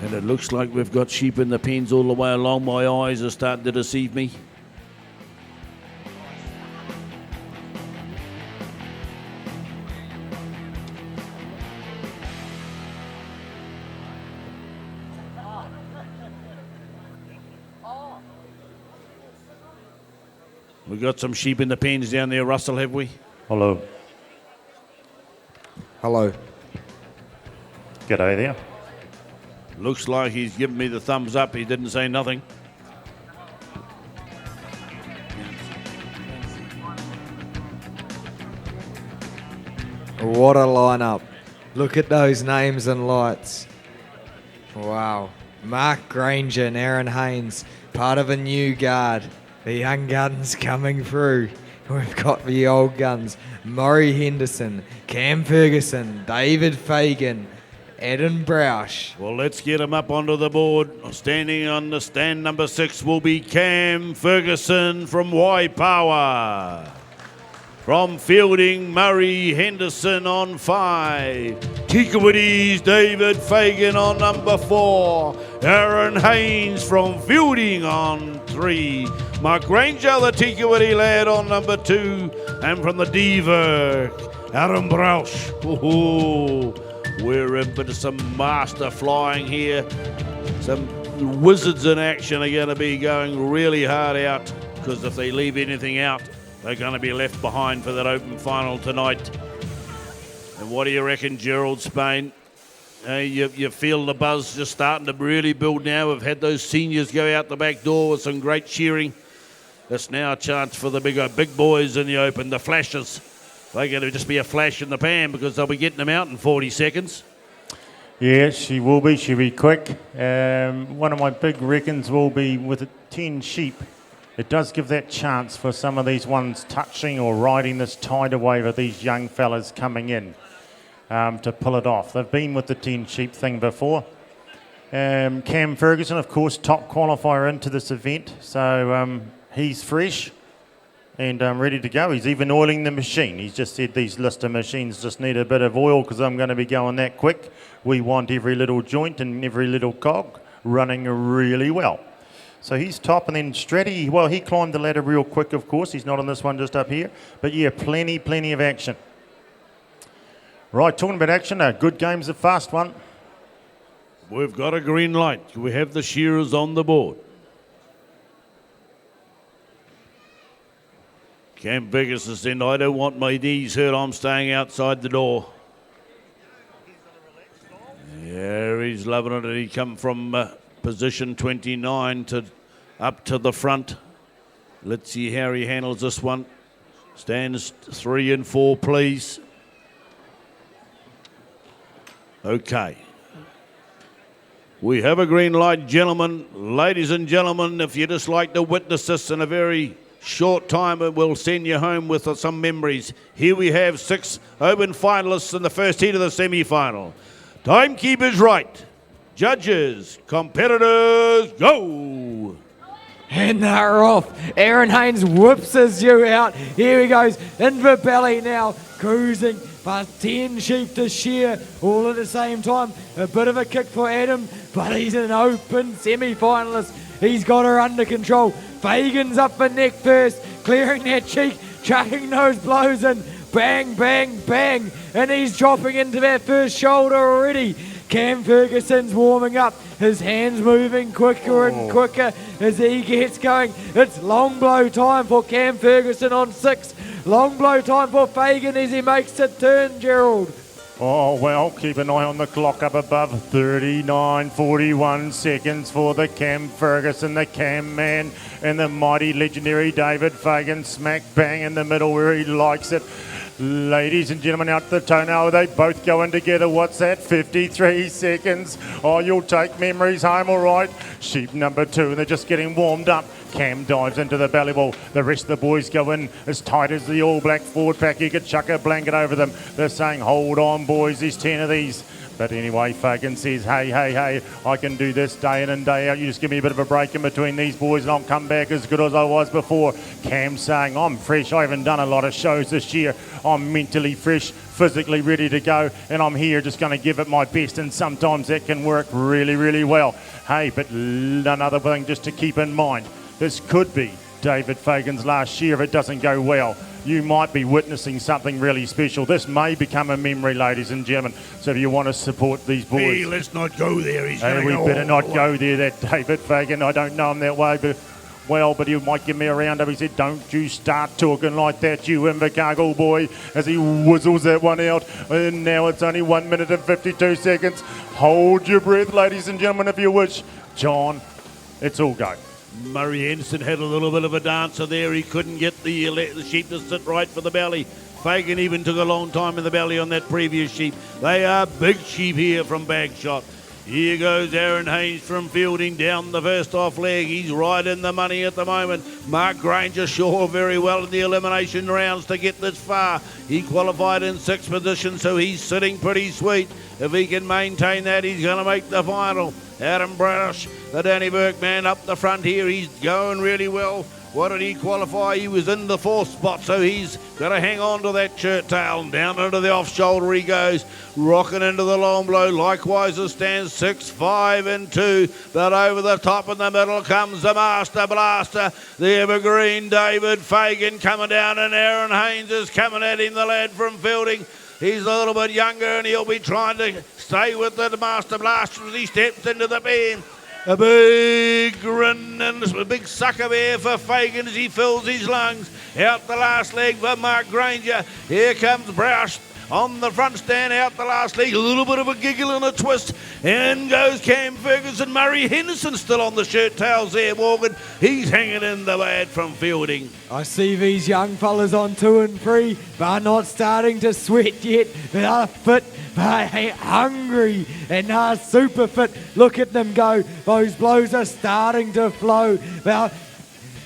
And it looks like we've got sheep in the pens all the way along. My eyes are starting to deceive me. We've got some sheep in the pens down there, Russell, have we? Hello. Hello. G'day there. Looks like he's giving me the thumbs up. He didn't say nothing. What a lineup. Look at those names and lights. Wow. Mark Granger and Aaron Haynes, part of a new guard. The young guns coming through. We've got the old guns. Murray Henderson, Cam Ferguson, David Fagan, Adam Broush. Well, let's get him up onto the board. Standing on the stand number 6 will be Cam Ferguson from Wairarapa. From fielding, Murray Henderson on 5. Tikawiti's David Fagan on number 4. Aaron Haynes from fielding on 3. Mark Granger, the Tikawiti lad, on number 2. And from the Diva, Adam Broush. We're in for some master flying here. Some wizards in action are going to be going really hard out, because if they leave anything out, they're going to be left behind for that open final tonight. And what do you reckon, Gerald Spain? You feel the buzz just starting to really build now. We've had those seniors go out the back door with some great shearing. It's now a chance for the big boys in the open, the flashes. They're going to just be a flash in the pan because they'll be getting them out in 40 seconds. Yeah, she will be. She'll be quick. One of my big reckons will be with the 10 sheep. It does give that chance for some of these ones touching or riding this tidal wave of these young fellas coming in to pull it off. They've been with the 10 sheep thing before. Cam Ferguson, of course, top qualifier into this event. So he's fresh and ready to go. He's even oiling the machine. He's just said these Lister machines just need a bit of oil because I'm going to be going that quick. We want every little joint and every little cog running really well. So he's top, and then Stratty, well, he climbed the ladder real quick, of course. He's not on this one just up here. But yeah, plenty of action. Right, talking about action, a good game's a fast one. We've got a green light. We have the Shearers on the board. Cam Ferguson said, I don't want my knees hurt. I'm staying outside the door. Yeah, he's loving it. And he come from position 29 to up to the front. Let's see how he handles this one. Stands 3 and 4, please. Okay. We have a green light, gentlemen. Ladies and gentlemen, if you just like to witness this in a very short time, it will send you home with some memories. Here we have 6 open finalists in the first heat of the semi-final. Timekeepers right. Judges, competitors, go! And they're off. Aaron Haynes whips his ewe out. Here he goes, in the belly now, cruising past 10 sheep to shear, all at the same time. A bit of a kick for Adam, but he's an open semi-finalist. He's got her under control. Fagan's up for neck first, clearing that cheek, chucking those blows in. Bang, bang, bang. And he's dropping into that first shoulder already. Cam Ferguson's warming up, his hands moving quicker and quicker as he gets going. It's long blow time for Cam Ferguson on 6. Long blow time for Fagan as he makes a turn, Gerald. Oh, well, keep an eye on the clock up above. 39.41 seconds for the Cam Ferguson, the Cam man, and the mighty legendary David Fagan smack bang in the middle where he likes it. Ladies and gentlemen, out the toenail, they both going together. What's that? 53 seconds. Oh, you'll take memories home, all right. Sheep number 2, and they're just getting warmed up. Cam dives into the belly ball. The rest of the boys go in as tight as the All Black forward pack. You could chuck a blanket over them. They're saying, hold on, boys. There's 10 of these But anyway, Fagan says, hey, I can do this day in and day out. You just give me a bit of a break in between these boys and I'll come back as good as I was before. Cam saying, I'm fresh. I haven't done a lot of shows this year. I'm mentally fresh, physically ready to go, and I'm here just going to give it my best, and sometimes that can work really, really well. Hey, but another thing just to keep in mind, this could be David Fagan's last year if it doesn't go well. You might be witnessing something really special. This may become a memory, ladies and gentlemen. So if you want to support these boys... Hey, let's not go there. He's hey, we better not go there, that David Fagan. I don't know him that way, but he might give me a round up. He said, don't you start talking like that, you Invercargill boy, as he whistles that one out. And now it's only 1 minute and 52 seconds. Hold your breath, ladies and gentlemen, if you wish. John, it's all go. Murray Henderson had a little bit of a dancer there. He couldn't get the sheep to sit right for the belly. Fagan even took a long time in the belly on that previous sheep. They are big sheep here from Bagshot. Here goes Aaron Haynes from Fielding down the first off leg. He's right in the money at the moment. Mark Granger sure very well in the elimination rounds to get this far. He qualified in 6th position, so he's sitting pretty sweet. If he can maintain that, he's going to make the final. Adam Brush, the Danny Burke man up the front here. He's going really well. What did he qualify? He was in the 4th spot, so he's got to hang on to that shirt tail. Down into the off shoulder he goes, rocking into the long blow. Likewise, it stands 6, 5 and 2. But over the top in the middle comes the Master Blaster, the Evergreen David Fagan coming down, and Aaron Haynes is coming at him, the lad from Fielding. He's a little bit younger and he'll be trying to stay with the Master Blaster as he steps into the bend. A big grin and a big suck of air for Fagan as he fills his lungs. Out the last leg for Mark Granger. Here comes Broush on the front stand, out the last leg. A little bit of a giggle and a twist. In goes Cam Ferguson. Murray Henderson still on the shirt tails there, Morgan. He's hanging in the lad from Fielding. I see these young fellas on 2 and 3, but not starting to sweat yet. They are fit, but hungry, and are super fit. Look at them go. Those blows are starting to flow. Now,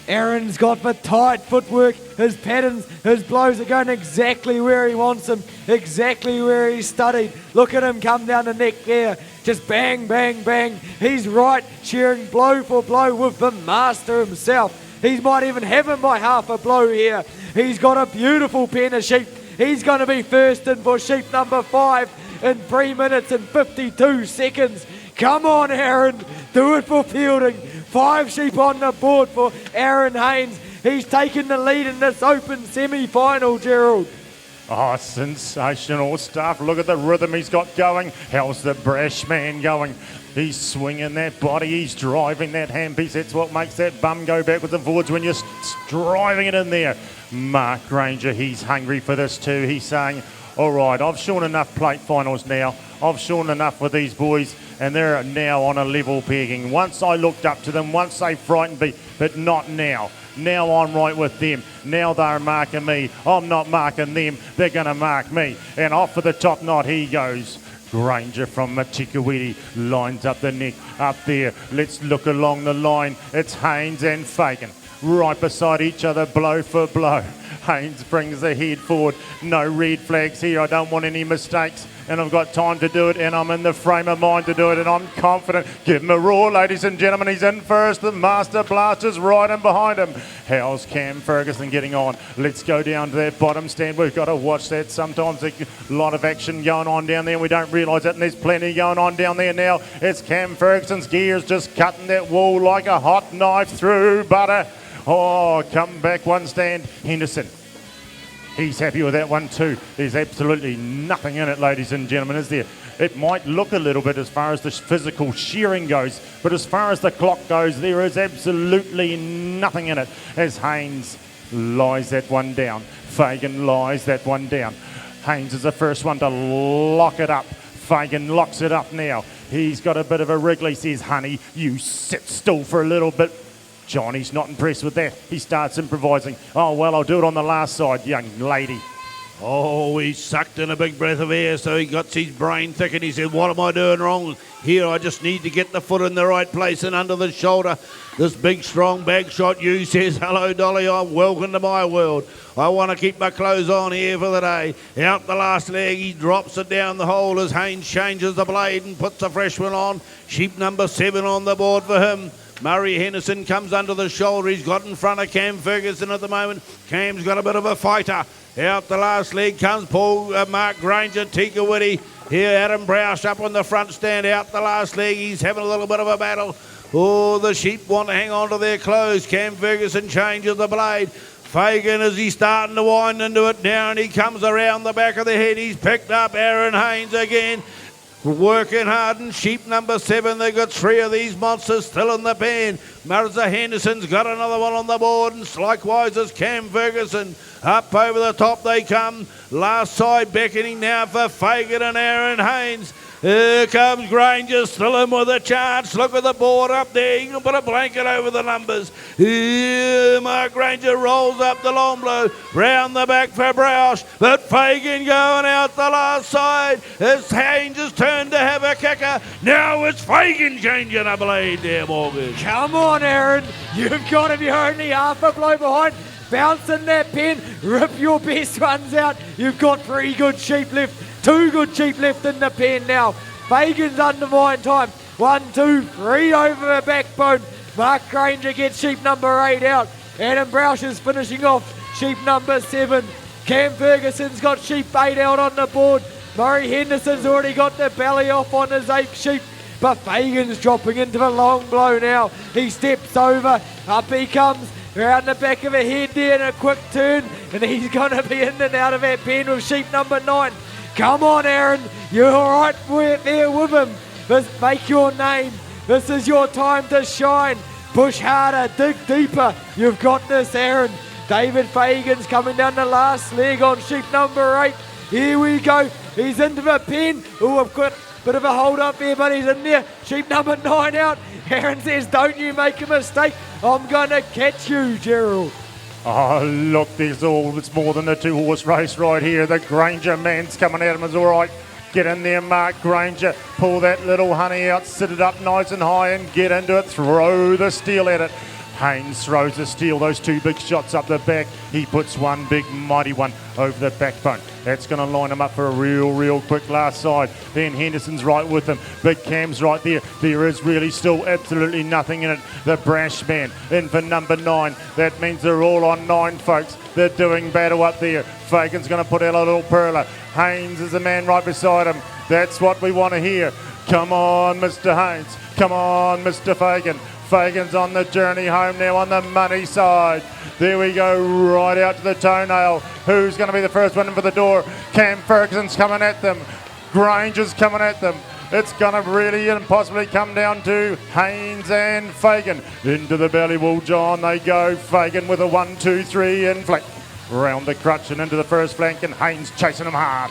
Aaron's got the tight footwork, his patterns, his blows are going exactly where he wants them, exactly where he's studied. Look at him come down the neck there, just bang, bang, bang. He's right, Shearing blow for blow with the master himself. He might even have him by half a blow here. He's got a beautiful pen of sheep. He's going to be first in for sheep number 5 in 3 minutes and 52 seconds. Come on, Aaron, do it for Fielding. 5 sheep on the board for Aaron Haynes. He's taken the lead in this open semi-final, Gerald. Oh, sensational stuff. Look at the rhythm he's got going. How's the brash man going? He's swinging that body. He's driving that handpiece. That's what makes that bum go backwards and forwards when you're driving it in there. Mark Granger, he's hungry for this too. He's saying, all right, I've shown enough plate finals now. I've shown enough with these boys, and they're now on a level pegging. Once I looked up to them, once they frightened me, but not now. Now I'm right with them. Now they're marking me. I'm not marking them. They're going to mark me. And off for the top knot he goes. Granger from Matikawiti lines up the neck up there. Let's look along the line. It's Haynes and Fagan right beside each other, blow for blow. Haynes brings the head forward. No red flags here. I don't want any mistakes. And I've got time to do it, and I'm in the frame of mind to do it, and I'm confident. Give him a roar, ladies and gentlemen. He's in first. The Master Blaster's right in behind him. How's Cam Ferguson getting on? Let's go down to that bottom stand. We've got to watch that. Sometimes a lot of action going on down there, and we don't realise it, and there's plenty going on down there now. It's Cam Ferguson's gears just cutting that wall like a hot knife through butter. Oh, come back one stand. Henderson. He's happy with that one too. There's absolutely nothing in it, ladies and gentlemen, is there? It might look a little bit as far as the physical shearing goes, but as far as the clock goes, there is absolutely nothing in it. As Haynes lies that one down. Fagan lies that one down. Haynes is the first one to lock it up. Fagan locks it up now. He's got a bit of a wriggle. He says, honey, you sit still for a little bit. Johnny's not impressed with that. He starts improvising. Oh, well, I'll do it on the last side, young lady. Oh, he sucked in a big breath of air, so he got his brain thick and he said, what am I doing wrong? Here, I just need to get the foot in the right place and under the shoulder. This big, strong bag shot you says, hello, Dolly, I'm welcome to my world. I want to keep my clothes on here for the day. Out the last leg, he drops it down the hole as Haynes changes the blade and puts a fresh one on. Sheep number 7 on the board for him. Murray Henderson comes under the shoulder. He's got in front of Cam Ferguson at the moment. Cam's got a bit of a fighter. Out the last leg comes Mark Granger, Tika Whitty. Here, Adam Browse up on the front stand. Out the last leg, he's having a little bit of a battle. Oh, the sheep want to hang on to their clothes. Cam Ferguson changes the blade. Fagan, as he's starting to wind into it now, and he comes around the back of the head. He's picked up Aaron Haynes again. Working hard, and sheep number 7, they've got 3 of these monsters still in the pen. Marza Henderson's got another one on the board, and likewise as Cam Ferguson. Up over the top they come. Last side beckoning now for Fagan and Aaron Haynes. Here comes Granger, still in with a chance. Look at the board up there. You can put a blanket over the numbers. Here, Mark Granger rolls up the long blow. Round the back for Browse. But Fagan going out the last side. As Haynes has turned to have a kicker. Now it's Fagan changing a blade there, Morgan. Come on, Aaron. You've got to be only half a blow behind. Bounce in that pen. Rip your best ones out. You've got 3 good sheep left. 2 good sheep left in the pen now. Fagan's undermined time. 1, 2, 3 over the backbone. Mark Granger gets sheep number 8 out. Adam Browse is finishing off sheep number 7. Cam Ferguson's got sheep 8 out on the board. Murray Henderson's already got the belly off on his 8 sheep. But Fagan's dropping into the long blow now. He steps over. Up he comes. Around the back of the head there in a quick turn. And he's going to be in and out of that pen with sheep number 9. Come on, Aaron. You're right there with him. Just make your name. This is your time to shine. Push harder. Dig deeper. You've got this, Aaron. David Fagan's coming down the last leg on sheep number 8. Here we go. He's into the pen. Oh, I've got a bit of a hold up there, but he's in there. Sheep number 9 out. Aaron says, don't you make a mistake. I'm going to catch you, Gerald. Oh, look, it's more than a 2-horse race right here. The Granger man's coming at him is all right. Get in there, Mark Granger. Pull that little honey out, sit it up nice and high and get into it. Throw the steel at it. Haynes throws the steel, those 2 big shots up the back. He puts one big mighty one over the backbone. That's going to line him up for a real quick last side. Then Henderson's right with him. Big Cam's right there. There is really still absolutely nothing in it. The brash man in for number 9. That means they're all on 9, folks. They're doing battle up there. Fagan's going to put out a little perler. Haynes is the man right beside him. That's what we want to hear. Come on, Mr. Haynes. Come on, Mr. Fagan. Fagan's on the journey home now on the money side. There we go, right out to the toenail. Who's going to be the first one in for the door? Cam Ferguson's coming at them. Granger's coming at them. It's going to really and possibly come down to Haynes and Fagan. Into the belly wall, John, they go. Fagan with a 1, 2, 3 and flank. Round the crutch and into the first flank, and Haynes chasing him hard.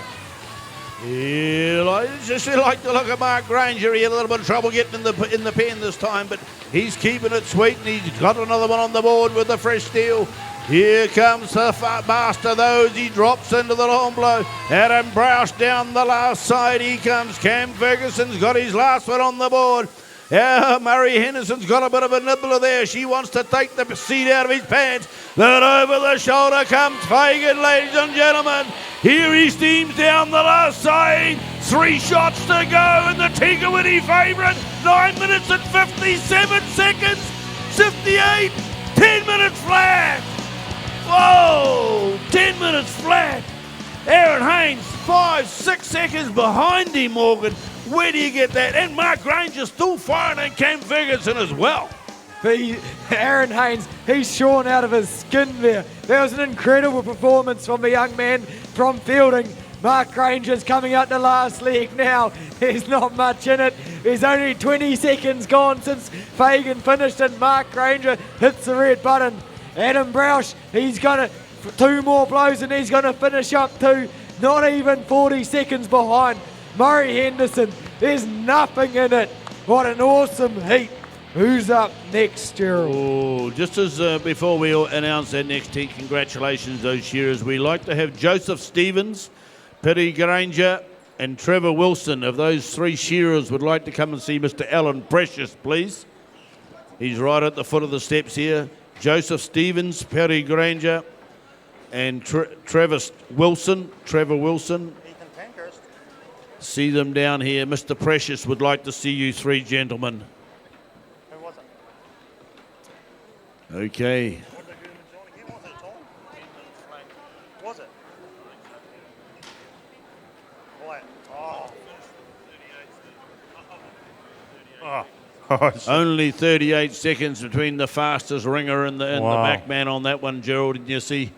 Yeah, just like to look at Mark Granger. He had a little bit of trouble getting in the pen this time, but he's keeping it sweet, and he's got another one on the board with the fresh steel. Here comes the master, those. He drops into the long blow. Adam Browse down the last side. He comes. Cam Ferguson's got his last one on the board. Murray Henderson's got a bit of a nibbler there. She wants to take the seat out of his pants. But over the shoulder comes Fagan, ladies and gentlemen. Here he steams down the last side. 3 shots to go, and the Tigawitty favourite. 9 minutes and 57 seconds. 58. 10 minutes flat. Whoa! 10 minutes flat. Aaron Haynes, 5-6 seconds behind him, Morgan. Where do you get that? And Mark Granger's still firing, and Cam Ferguson as well. Aaron Haynes, he's shorn out of his skin there. That was an incredible performance from the young man from fielding. Mark Granger's coming out the last leg now. There's not much in it. There's only 20 seconds gone since Fagan finished, and Mark Granger hits the red button. Adam Browse, he's going to 2 more blows and he's going to finish up too. Not even 40 seconds behind. Murray Henderson, there's nothing in it. What an awesome heat. Who's up next, Gerald? Oh, just as before we announce that next heat, congratulations those shearers. We like to have Joseph Stevens, Petty Granger, and Trevor Wilson. Of those three shearers would like to come and see Mr. Alan Precious, please. He's right at the foot of the steps here. Joseph Stevens, Petty Granger, and Trevor Wilson. Ethan Pankhurst. See them down here. Mr. Precious would like to see you three gentlemen. Who was it? Okay. Was it? Oh. Only 38 seconds between the fastest ringer and the back man on that one, Gerald. Didn't you see?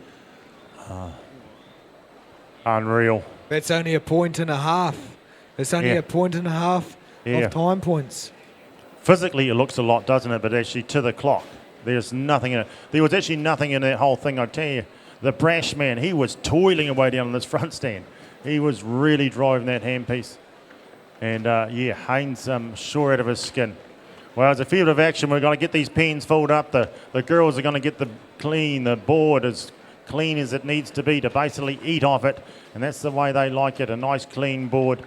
Unreal. That's only a point and a half. It's only a point and a half of time points. Physically, it looks a lot, doesn't it? But actually, to the clock, there's nothing in it. There was actually nothing in that whole thing, I tell you. The brash man, he was toiling away down on this front stand. He was really driving that handpiece. And, Haynes sure out of his skin. Well, as a field of action, we're going to get these pens filled up. The girls are going to get the board as clean as it needs to be to basically eat off it. And that's the way they like it, a nice clean board.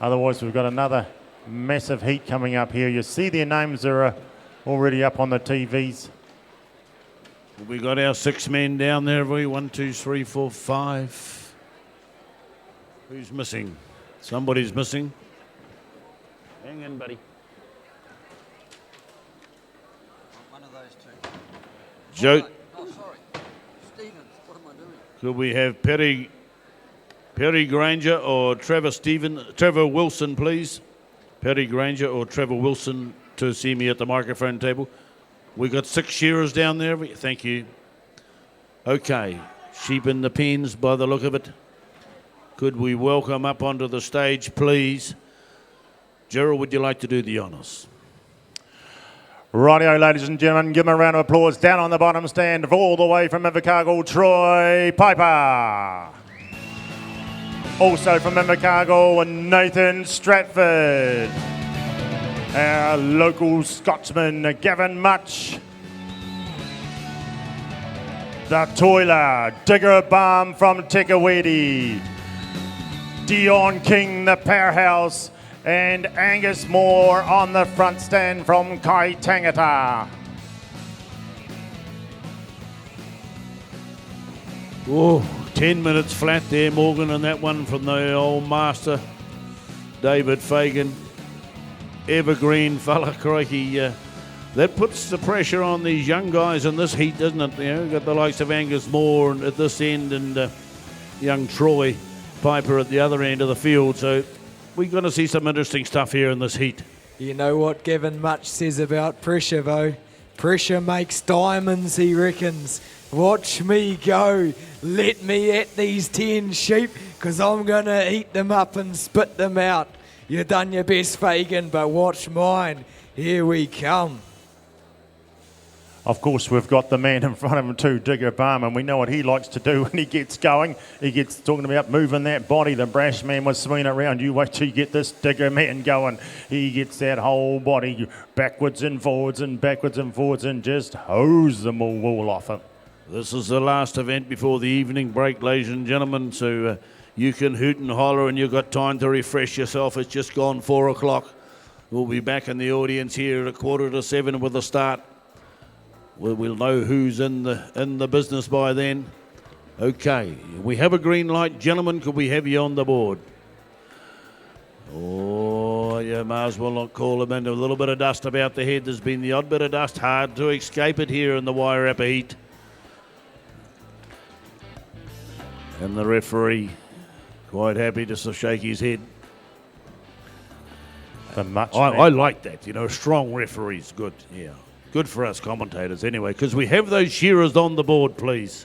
Otherwise, we've got another massive heat coming up here. You see their names are already up on the TVs. We got our 6 men down there, have we? 1, 2, 3, 4, 5. Who's missing? Somebody's missing. Hang in, buddy. One of those two. Joe. Oh, sorry. Stevens, what am I doing? Could we have Perry Granger or Trevor Wilson, please? Perry Granger or Trevor Wilson to see me at the microphone table. We got 6 shearers down there. Thank you. Okay, sheep in the pens by the look of it. Could we welcome up onto the stage, please? Gerald, would you like to do the honours? Rightio, ladies and gentlemen, give him a round of applause. Down on the bottom stand, all the way from Invercargill, Troy Piper. Also from Invercargill, Nathan Stratford. Our local Scotsman, Gavin Much. The toiler, Digger Balm from Tekawedi. Dion King, the powerhouse. And Angus Moore on the front stand from Kai Tangata. Oh, 10 minutes flat there, Morgan, and that one from the old master, David Fagan. Evergreen fella, crikey. That puts the pressure on these young guys in this heat, doesn't it? You know, we've got the likes of Angus Moore at this end and young Troy Piper at the other end of the field. So we're going to see some interesting stuff here in this heat. You know what Gavin Much says about pressure, though? Pressure makes diamonds, he reckons. Watch me go. Let me at these 10 sheep, because I'm going to eat them up and spit them out. You done your best, Fagan, but watch mine. Here we come. Of course, we've got the man in front of him too, Digger Balm, and we know what he likes to do when he gets going. He gets talking about moving that body. The brash man was swinging around. You wait till you get this Digger man going. He gets that whole body backwards and forwards and just hose them all off him. This is the last event before the evening break, ladies and gentlemen, so you can hoot and holler and you've got time to refresh yourself. It's just gone 4 o'clock. We'll be back in the audience here at 6:45 with the start. We'll know who's in the business by then. Okay, we have a green light. Gentlemen, could we have you on the board? Oh, you might as well not call them in. A little bit of dust about the head. There's been the odd bit of dust. Hard to escape it here in the Wairarapa heat. And the referee quite happy just to shake his head. I like that. You know, a strong referee's good. Yeah. Good for us commentators anyway, because we have those shearers on the board, please.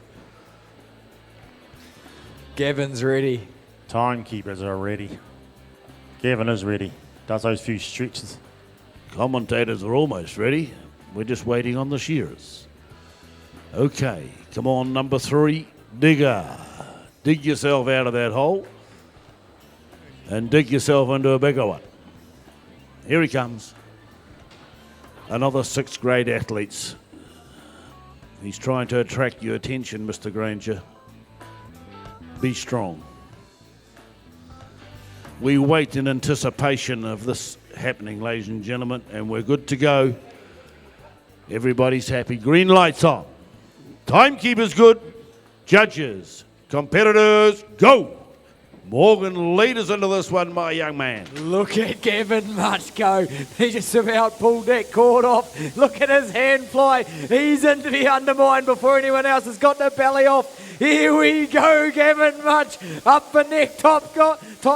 Gavin's ready. Timekeepers are ready. Gavin is ready. Does those few stretches. Commentators are almost ready. We're just waiting on the shearers. Okay, come on, number 3, Digger. Dig yourself out of that hole and dig yourself into a bigger one. Here he comes. another 6th grade athletes. He's trying to attract your attention, Mr. Granger. Be strong. We wait in anticipation of this happening, ladies and gentlemen, and we're good to go. Everybody's happy. Green lights on. Timekeeper's good. Judges, competitors, go. Morgan, lead us into this one, my young man. Look at Gavin Much go. He just about pulled that cord off. Look at his hand fly. He's into the undermine before anyone else has got the belly off. Here we go, Gavin Much. Up the neck, top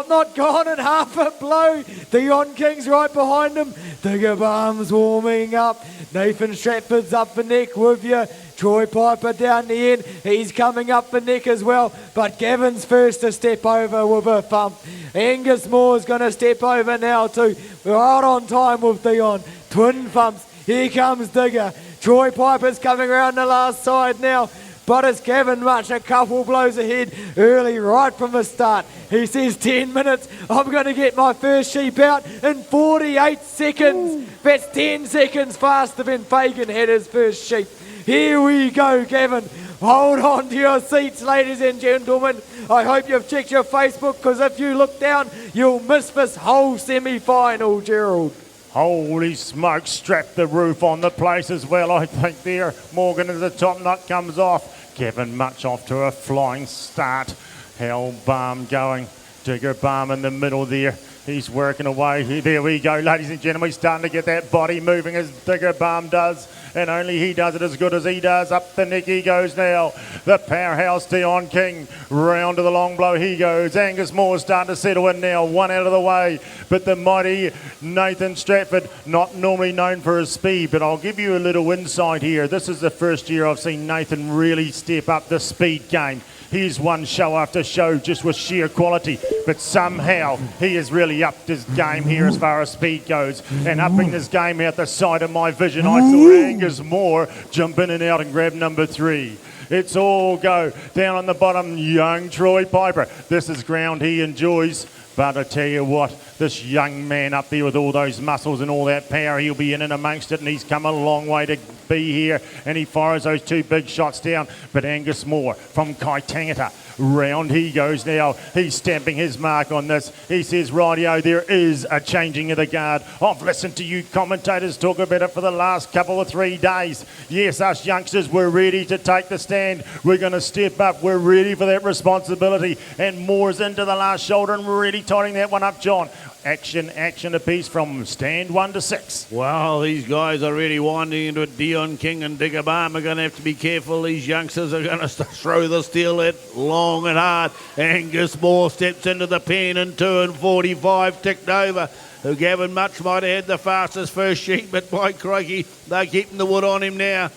knot gone and half a blow. Dion King's right behind him. Digger Barnes warming up. Nathan Stratford's up the neck with you. Troy Piper down the end, he's coming up the neck as well, but Gavin's first to step over with a thump. Angus Moore's going to step over now too. We're right on time with Dion. Twin thumps, here comes Digger. Troy Piper's coming around the last side now, but it's Gavin Much, a couple blows ahead early right from the start. He says 10 minutes, I'm going to get my first sheep out in 48 seconds. That's 10 seconds faster than Fagan had his first sheep. Here we go, Gavin. Hold on to your seats, ladies and gentlemen. I hope you've checked your Facebook, because if you look down, you'll miss this whole semi-final, Gerald. Holy smoke, strap the roof on the place as well, I think there. Morgan as the top nut comes off. Gavin Much off to a flying start. Hell Balm going. Digger Balm in the middle there. He's working away. There we go, ladies and gentlemen. He's starting to get that body moving as Digger Balm does. And only he does it as good as he does. Up the neck he goes now. The powerhouse Dion King. Round to the long blow he goes. Angus Moore starting to settle in now. One out of the way. But the mighty Nathan Stratford, not normally known for his speed, but I'll give you a little insight here. This is the first year I've seen Nathan really step up the speed game. He's won show after show just with sheer quality, but somehow he has really upped his game here as far as speed goes, and upping his game out the side of my vision. I saw Angus Moore jump in and out and grab number 3. It's all go. Down on the bottom, young Troy Piper. This is ground he enjoys. But I tell you what, this young man up there with all those muscles and all that power, he'll be in and amongst it, and he's come a long way to be here, and he fires those 2 big shots down. But Angus Moore from Kaitangata, round he goes now. He's stamping his mark on this. He says, rightio, there is a changing of the guard. I've listened to you commentators talk about it for the last couple of 3 days. Yes, us youngsters, we're ready to take the stand. We're going to step up. We're ready for that responsibility. And Moore's into the last shoulder and really tightening that one up, John. Action apiece from stand 1 to 6. Well, these guys are really winding into it. Dion King and Digger Balm are going to have to be careful. These youngsters are going to throw the steel at long and hard. Angus Moore steps into the pen and 2 and 45 ticked over. Gavin Much might have had the fastest first sheep, but by crikey, they're keeping the wood on him now.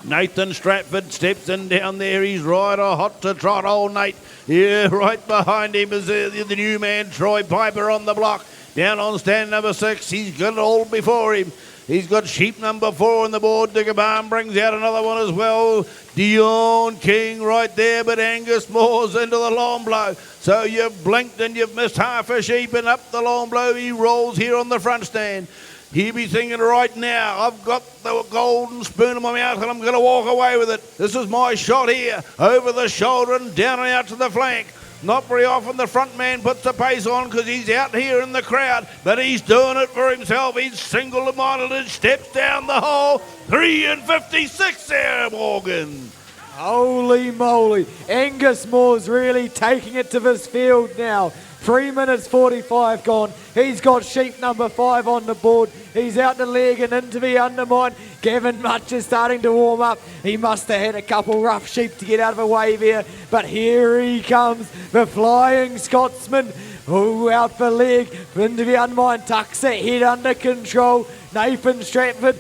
Nathan Stratford steps in down there. He's right hot to trot, old Nate. Yeah, right behind him is the new man, Troy Piper, on the block. Down on stand number 6. He's got it all before him. He's got sheep number 4 on the board. Digger Balm brings out another one as well. Dion King right there, but Angus Moore's into the long blow. So you've blinked and you've missed half a sheep, and up the long blow he rolls here on the front stand. He'll be thinking right now, I've got the golden spoon in my mouth and I'm going to walk away with it. This is my shot here, over the shoulder and down and out to the flank. Not very often the front man puts the pace on because he's out here in the crowd, but he's doing it for himself. He's single-minded and steps down the hole. 3 and 56 there, Morgan. Holy moly. Angus Moore's really taking it to this field now. 3 minutes 45 gone. He's got sheep number 5 on the board. He's out the leg and into the undermine. Gavin Much is starting to warm up. He must have had a couple rough sheep to get out of the way there. But here he comes, the Flying Scotsman. Oh, out the leg, into the undermine, tucks it, head under control. Nathan Stratford,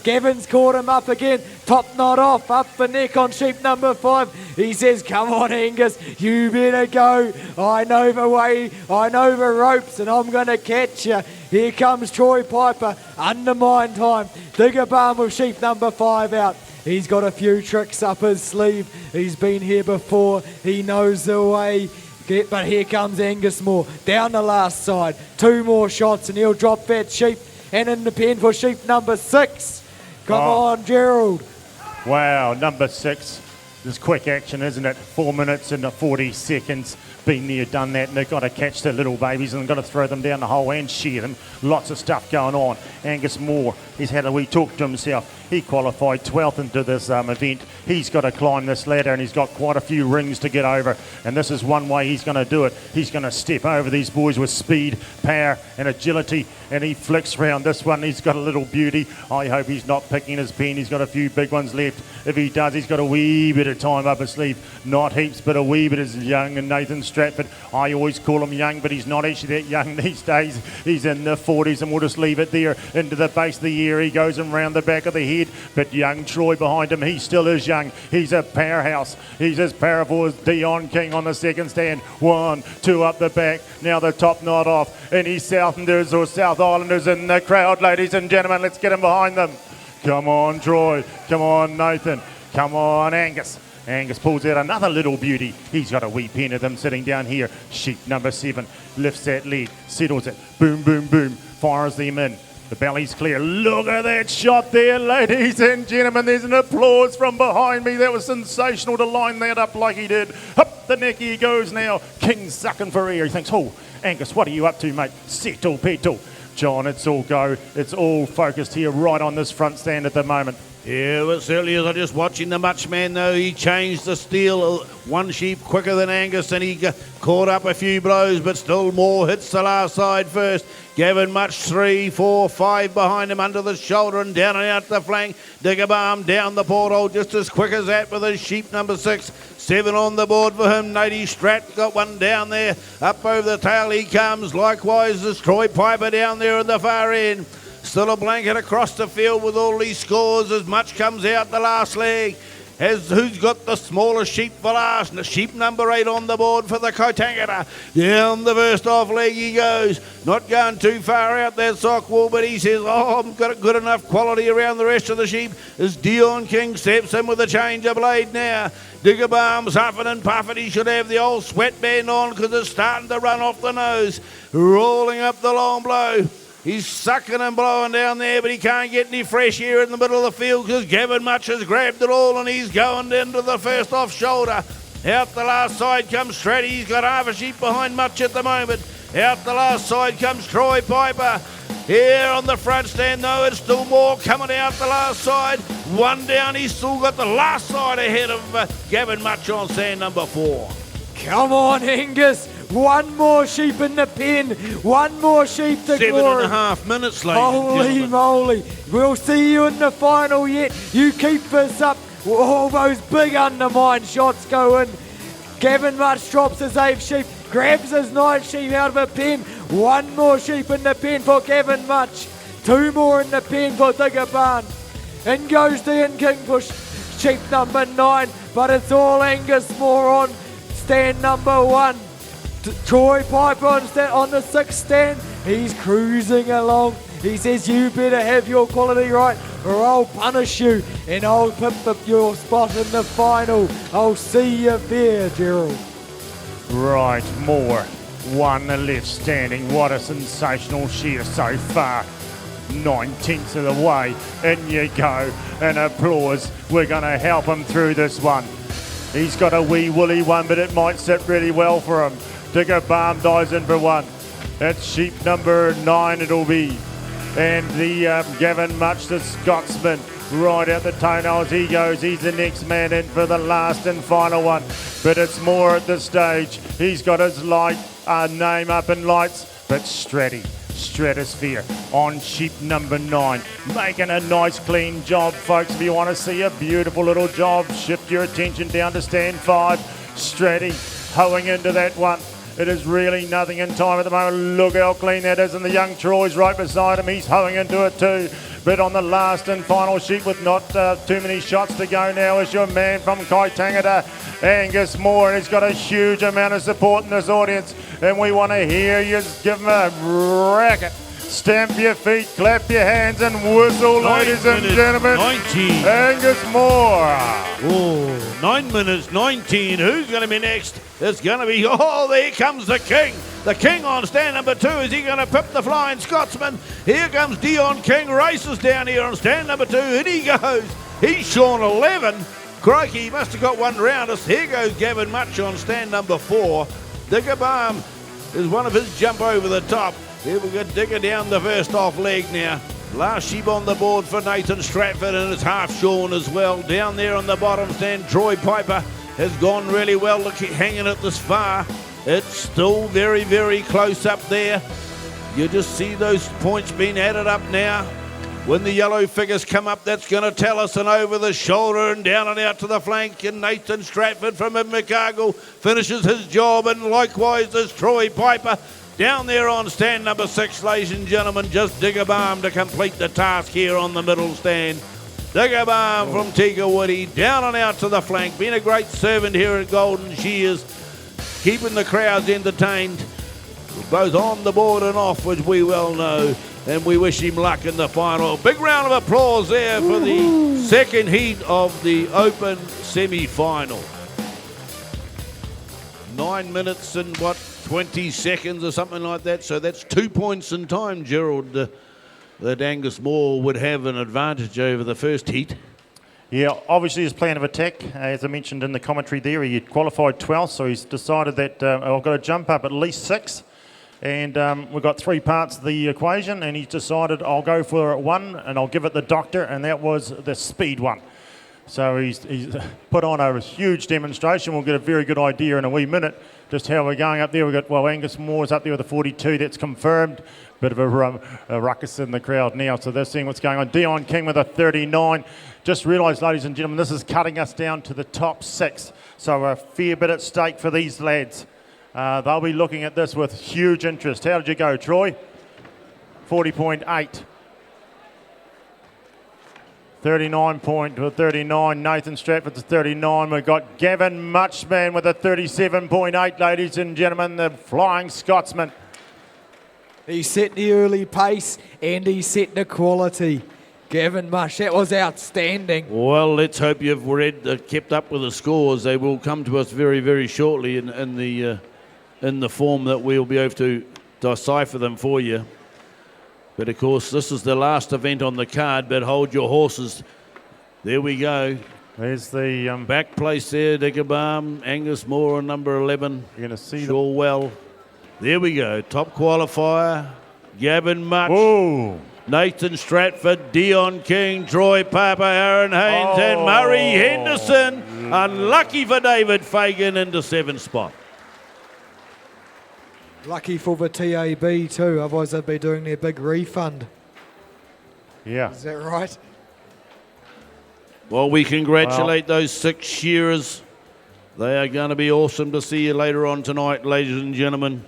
Gavin's caught him up again. Top knot off, up the neck on sheep number 5. He says, come on Angus, you better go. I know the way, I know the ropes, and I'm going to catch you. Here comes Troy Piper, undermine time. Digger Balm with sheep number 5 out. He's got a few tricks up his sleeve. He's been here before. He knows the way. But here comes Angus Moore down the last side. 2 more shots and he'll drop that sheep. And in the pen for sheep number 6. Come on, Gerald. Wow, number 6. This quick action, isn't it? 4 minutes and 40 seconds. Been there, done that, and they've got to catch the little babies and they've got to throw them down the hole and shear them. Lots of stuff going on. Angus Moore, he's had a wee talk to himself. He qualified 12th into this event. He's got to climb this ladder and he's got quite a few rings to get over. And this is one way he's going to do it. He's going to step over these boys with speed, power and agility. And he flicks round this one. He's got a little beauty. I hope he's not picking his pen. He's got a few big ones left. If he does, he's got a wee bit of time up his sleeve. Not heaps, but a wee bit is young. And Nathan Stratford, I always call him young, but he's not actually that young these days. He's in the 40s, and we'll just leave it there. Into the base of the ear, he goes and round the back of the head. But young Troy behind him, he still is young. He's a powerhouse. He's as powerful as Dion King on the second stand. 1, 2 up the back. Now the top knot off. Any Southenders or South Islanders in the crowd, ladies and gentlemen, let's get him behind them. Come on, Troy. Come on, Nathan. Come on, Angus. Angus pulls out another little beauty. He's got a wee pen of them sitting down here. Sheep number 7 lifts that leg, settles it. Boom, boom, boom. Fires them in. The belly's clear. Look at that shot there, ladies and gentlemen. There's an applause from behind me. That was sensational to line that up like he did. Up the neck he goes now. King's sucking for air. He thinks, oh, Angus, what are you up to, mate? Settle, petal. John, it's all go. It's all focused here right on this front stand at the moment. Yeah, but certainly as I'm just watching the much man though, he changed the steel one sheep quicker than Angus and he caught up a few blows, but still more hits the last side first. Gavin Much 3, 4, 5 behind him under the shoulder and down and out the flank. Diggerbalm down the porthole just as quick as that with his sheep number 6. 7 on the board for him. Nady Strat got one down there. Up over the tail he comes. Likewise is Troy Piper down there at the far end. Still a blanket across the field with all these scores as Much comes out the last leg. Who's got the smallest sheep for last? Sheep number 8 on the board for the Kotangata. Down the first off leg he goes. Not going too far out that sock wall, but he says, oh, I've got a good enough quality around the rest of the sheep. As Dion King steps in with a change of blade now. Diggerbalm's huffing and puffing. He should have the old sweatband on because it's starting to run off the nose. Rolling up the long blow. He's sucking and blowing down there, but he can't get any fresh air in the middle of the field because Gavin Much has grabbed it all and he's going into the first off shoulder. Out the last side comes Stratty. He's got half a sheep behind Much at the moment. Out the last side comes Troy Piper. Here on the front stand, though, it's still more coming out the last side. One down, he's still got the last side ahead of Gavin Much on stand number 4. Come on, Angus. One more sheep in the pen. One more sheep to glory. 7.5 minutes, ladies and Holy gentlemen. moly. We'll see you in the final yet. You keep this up. All those big undermine shots go in. Gavin Much drops his 8th sheep. Grabs his 9th sheep out of a pen. One more sheep in the pen for Gavin Much. 2 more in the pen for Diggerbarn. In goes Dion King for sheep number 9. But it's all Angus Moore on stand number 1. Troy Piper on the 6th stand. He's cruising along. He says, you better have your quality right or I'll punish you and I'll pimp up your spot in the final. I'll see you there, Gerald. Right, Moore. 1 left standing. What a sensational shear so far. 9/10 of the way. In you go. And applause. We're going to help him through this one. He's got a wee woolly one, but it might sit really well for him. Diggerbalm dives in for 1. That's sheep number 9 it'll be. And the Gavin Much, the Scotsman, right out the toenails he goes. He's the next man in for the last and final one. But it's Moore at this stage. He's got his name up in lights. But Stratosphere on sheep number 9. Making a nice clean job, folks. If you want to see a beautiful little job, shift your attention down to stand 5. Stratty hoeing into that one. It is really nothing in time at the moment. Look how clean that is, and the young Troy's right beside him. He's hoeing into it too. But on the last and final sheep with not too many shots to go now is your man from Kaitangata, Angus Moore. And he's got a huge amount of support in this audience. And we want to hear you give him a racket. Stamp your feet, clap your hands and whistle, ladies and gentlemen. 19. Angus Moore. Oh, 9 minutes, 19. Who's going to be next? It's going to be, oh, there comes the King. The King on stand number 2. Is he going to pip the Flying Scotsman? Here comes Dion King, races down here on stand number 2. In he goes. He's shorn 11. Crikey, he must have got one round us. Here goes Gavin Much on stand number 4. Digger Balm is one of his jump over the top. Here we go, Digger down the first off leg now. Last sheep on the board for Nathan Stratford, and it's half shorn as well. Down there on the bottom stand, Troy Piper has gone really well hanging it this far. It's still very, very close up there. You just see those points being added up now. When the yellow figures come up, that's going to tell us, and over the shoulder and down and out to the flank, and Nathan Stratford from Invercargill finishes his job, and likewise as Troy Piper. Down there on stand number 6, ladies and gentlemen, just Digger Balm to complete the task here on the middle stand. Digger Balm from Tika Woody, down and out to the flank, been a great servant here at Golden Shears, keeping the crowds entertained, both on the board and off, which we well know, and we wish him luck in the final. Big round of applause there for the second heat of the Open semi-final. 9 minutes and 20 seconds or something like that, so that's 2 points in time, Gerald, that Angus Moore would have an advantage over the first heat. Yeah, obviously his plan of attack, as I mentioned in the commentary there, he had qualified 12th, so he's decided that I've got to jump up at least 6. And we've got 3 parts of the equation, and he's decided I'll go for 1 and I'll give it the doctor, and that was the speed one. So he's put on a huge demonstration. We'll get a very good idea in a wee minute just how we're going up there. We've got, well, Angus Moore's up there with a 42. That's confirmed. Bit of a ruckus in the crowd now. So they're seeing what's going on. Dion King with a 39. Just realised, ladies and gentlemen, this is cutting us down to the top 6. So a fair bit at stake for these lads. They'll be looking at this with huge interest. How did you go, Troy? 40.8. 39. Nathan Stratford's 39. We've got Gavin Muchman with a 37.8, ladies and gentlemen, the Flying Scotsman. He set the early pace and he set the quality. Gavin Much, that was outstanding. Well, let's hope you've kept up with the scores. They will come to us very, very shortly in the form that we'll be able to decipher them for you. But of course, this is the last event on the card, but hold your horses. There we go. There's the back place there, Digger Balm, Angus Moore on number 11. You're going to see sure well. There we go. Top qualifier, Gavin Much, Nathan Stratford, Dion King, Troy Piper, Aaron Haynes, and Murray Henderson. Unlucky for David Fagan into 7th spot. Lucky for the TAB too, otherwise they'd be doing their big refund. Yeah. Is that right? Well, we congratulate those 6 shearers. They are going to be awesome to see you later on tonight, ladies and gentlemen.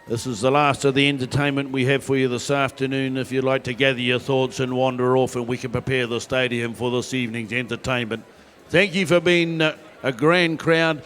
This is the last of the entertainment we have for you this afternoon. If you'd like to gather your thoughts and wander off, and we can prepare the stadium for this evening's entertainment. Thank you for being a grand crowd.